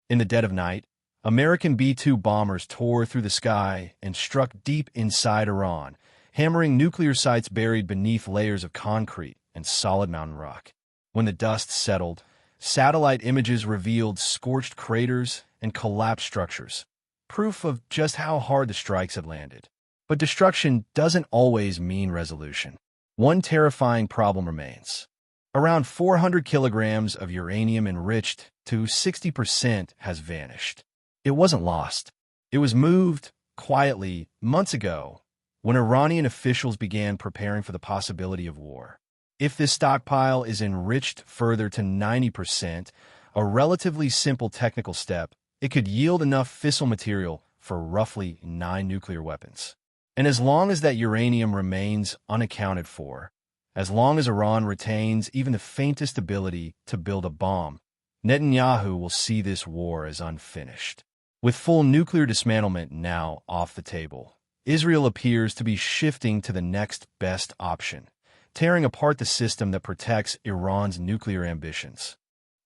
In the dead of night, American B-2 bombers tore through the sky and struck deep inside Iran, hammering nuclear sites buried beneath layers of concrete and solid mountain rock. When the dust settled, satellite images revealed scorched craters and collapsed structures, proof of just how hard the strikes had landed. But destruction doesn't always mean resolution. One terrifying problem remains. Around 400 kilograms of uranium enriched to 60% has vanished. It wasn't lost. It was moved, quietly, months ago, when Iranian officials began preparing for the possibility of war. If this stockpile is enriched further to 90%, a relatively simple technical step, it could yield enough fissile material for roughly 9 nuclear weapons. And as long as that uranium remains unaccounted for, as long as Iran retains even the faintest ability to build a bomb, Netanyahu will see this war as unfinished. With full nuclear dismantlement now off the table, Israel appears to be shifting to the next best option, tearing apart the system that protects Iran's nuclear ambitions.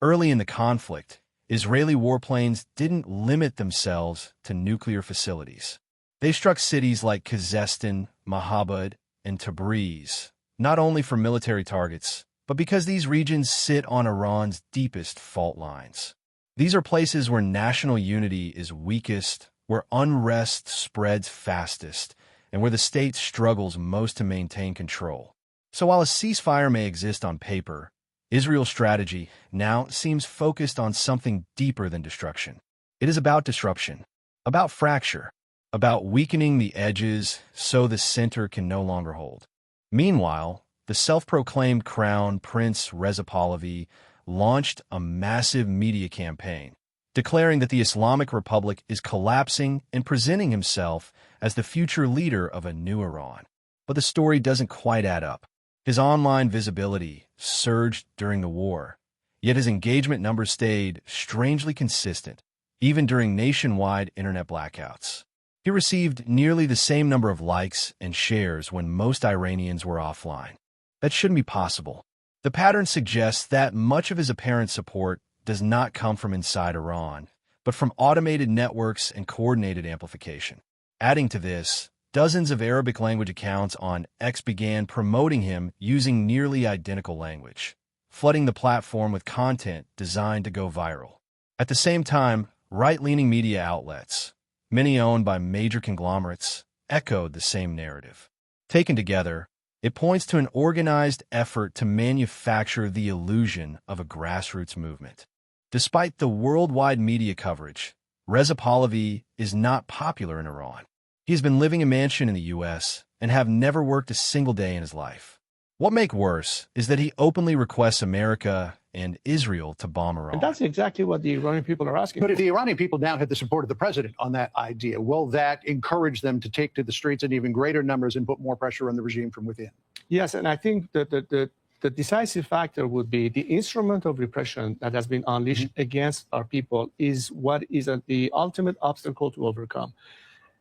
Early in the conflict, Israeli warplanes didn't limit themselves to nuclear facilities. They struck cities like Khuzestan, Mahabad, and Tabriz, not only for military targets, but because these regions sit on Iran's deepest fault lines. These are places where national unity is weakest, where unrest spreads fastest, and where the state struggles most to maintain control. So while a ceasefire may exist on paper, Israel's strategy now seems focused on something deeper than destruction. It is about disruption, about fracture, about weakening the edges so the center can no longer hold. Meanwhile, the self-proclaimed Crown Prince Reza Pahlavi launched a massive media campaign, declaring that the Islamic Republic is collapsing and presenting himself as the future leader of a new Iran. But the story doesn't quite add up. His online visibility surged during the war, yet his engagement numbers stayed strangely consistent, even during nationwide internet blackouts. He received nearly the same number of likes and shares when most Iranians were offline. That shouldn't be possible. The pattern suggests that much of his apparent support does not come from inside Iran, but from automated networks and coordinated amplification. Adding to this, dozens of Arabic-language accounts on X began promoting him using nearly identical language, flooding the platform with content designed to go viral. At the same time, right-leaning media outlets, many owned by major conglomerates, echoed the same narrative. Taken together, it points to an organized effort to manufacture the illusion of a grassroots movement. Despite the worldwide media coverage, Reza Pahlavi is not popular in Iran. He has been living in a mansion in the U.S. and have never worked a single day in his life. What makes worse is that he openly requests America and Israel to bomb Iran. And that's exactly what the Iranian people are asking. But if the Iranian people now have the support of the president on that idea, will that encourage them to take to the streets in even greater numbers and put more pressure on the regime from within? Yes, and I think that the decisive factor would be the instrument of repression that has been unleashed against our people is what is the ultimate obstacle to overcome.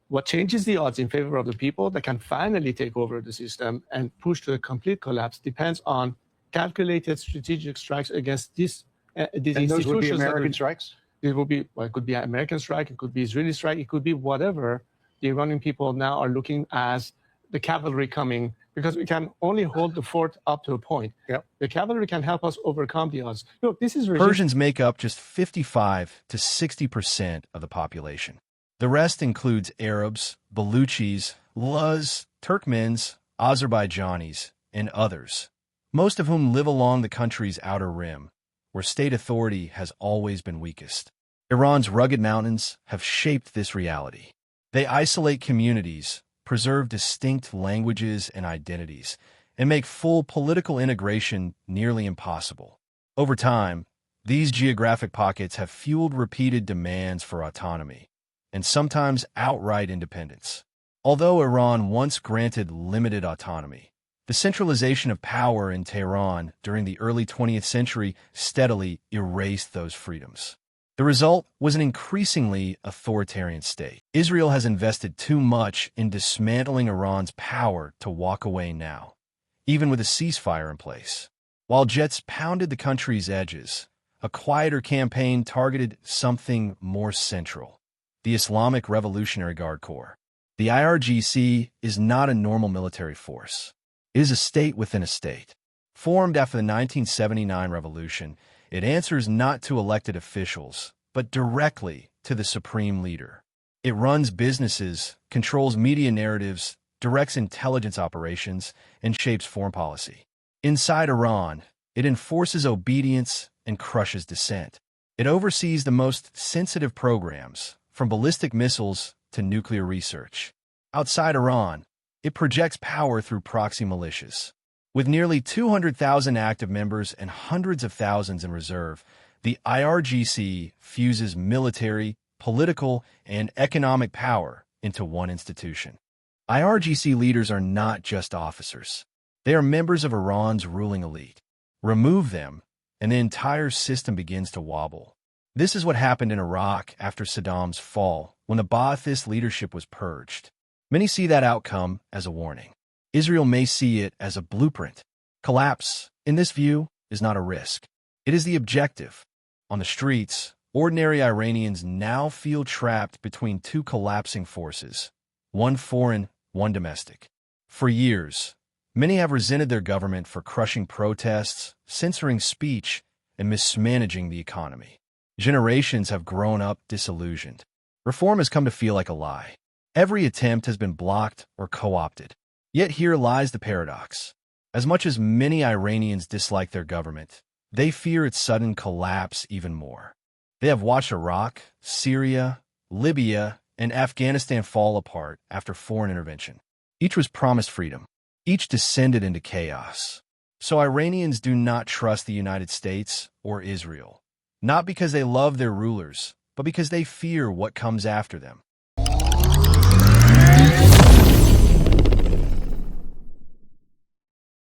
What changes the odds in favor of the people that can finally take over the system and push to a complete collapse depends on calculated strategic strikes against these institutions. Those would be American strikes? It will be, well, it could be an American strike, it could be Israeli strike, it could be whatever. The Iranian people now are looking as the cavalry coming, because we can only hold the fort up to a point. Yep. The cavalry can help us overcome the odds. Look, this is Persians make up just 55 to 60% of the population. The rest includes Arabs, Baluchis, Laz, Turkmens, Azerbaijanis, and others, most of whom live along the country's outer rim, where state authority has always been weakest. Iran's rugged mountains have shaped this reality. They isolate communities, preserve distinct languages and identities, and make full political integration nearly impossible. Over time, these geographic pockets have fueled repeated demands for autonomy, and sometimes outright independence. Although Iran once granted limited autonomy, the centralization of power in Tehran during the early 20th century steadily erased those freedoms. The result was an increasingly authoritarian state. Israel has invested too much in dismantling Iran's power to walk away now, even with a ceasefire in place. While jets pounded the country's edges, A quieter campaign targeted something more central: the Islamic Revolutionary Guard Corps. The IRGC is not a normal military force. It is a state within a state. Formed after the 1979 revolution, it answers not to elected officials, but directly to the supreme leader. It runs businesses, controls media narratives, directs intelligence operations, and shapes foreign policy. Inside Iran, it enforces obedience and crushes dissent. It oversees the most sensitive programs, from ballistic missiles to nuclear research. Outside Iran, it projects power through proxy militias. With nearly 200,000 active members and hundreds of thousands in reserve, the IRGC fuses military, political, and economic power into one institution. IRGC leaders are not just officers. They are members of Iran's ruling elite. Remove them, and the entire system begins to wobble. This is what happened in Iraq after Saddam's fall, when the Ba'athist leadership was purged. Many see that outcome as a warning. Israel may see it as a blueprint. Collapse, in this view, is not a risk. It is the objective. On the streets, ordinary Iranians now feel trapped between two collapsing forces, one foreign, one domestic. For years, many have resented their government for crushing protests, censoring speech, and mismanaging the economy. Generations have grown up disillusioned. Reform has come to feel like a lie. Every attempt has been blocked or co-opted. Yet here lies the paradox. As much as many Iranians dislike their government, they fear its sudden collapse even more. They have watched Iraq, Syria, Libya, and Afghanistan fall apart after foreign intervention. Each was promised freedom. Each descended into chaos. So Iranians do not trust the United States or Israel, not because they love their rulers, but because they fear what comes after them.